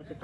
Move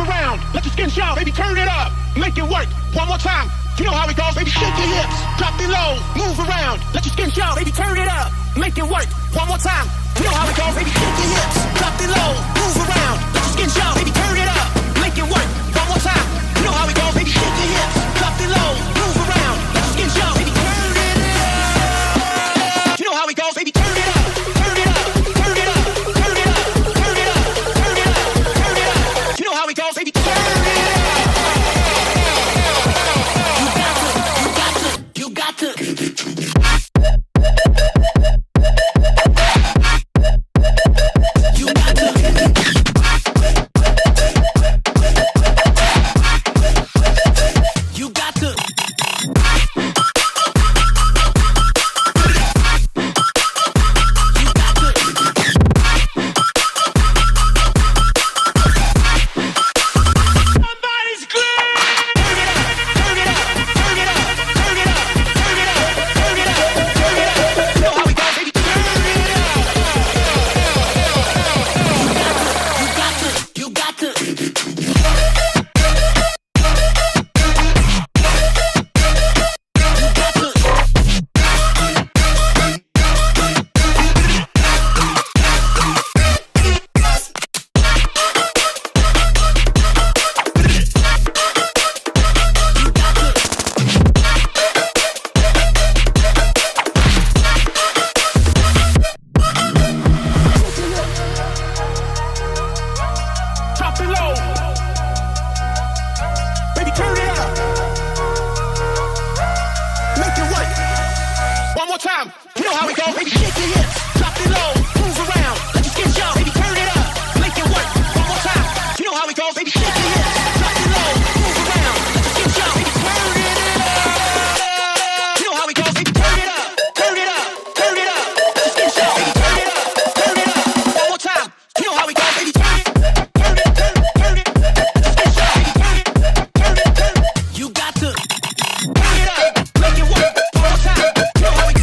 around, let your skin shout, baby, turn it up, make it work, one more time, you know how it goes, baby, shake your hips, drop it low, move around, let your skin shout, baby, turn it up, make it work, one more time, you know how it goes, baby, shake your hips, drop it low, move around, let your skin shout, baby, turn it up, make it work, one more time, you know how it goes, baby, shake your hips, drop it low, move around, let your skin shout, baby, turn it up, you know how it goes, baby, turn it up, turn it up, turn it up, turn it up, turn it up, turn it up, turn it up, you know how it goes, baby, turn it up. You got to. Time, you know how we go, baby, shake your hips, drop it low, move around, let your skin show, baby, turn it up, make it work, one more time, you know how we go, baby, shake your hips, drop it low, move around, let your skin show, baby, turn it up, you know how we go, baby, turn it up, turn it up, turn it up, let your skin show, baby, turn it up, one more time, you know how we go, baby, turn it, turn it, turn it, turn it, let your skin show, baby, turn it, turn it, turn it, you got to turn it up, make it work, one more time, you know how we go.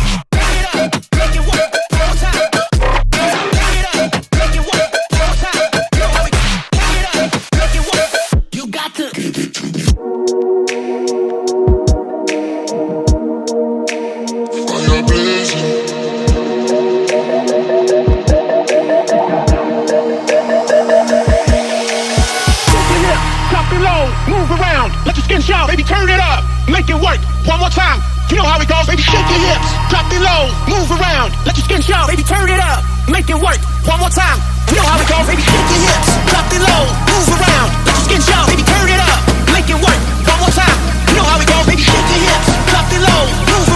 Move around, let your skin shout, baby, turn it up, make it work, one more time, you know how it goes, baby, shake your hips, drop it low, move around, let your skin shout, baby, turn it up, make it work, one more time, you know how it goes, baby, shake your hips, drop it low, move around, let your skin shout, baby, turn it up, make it work, one more time, you know how it goes, baby, shake your hips, drop it low, move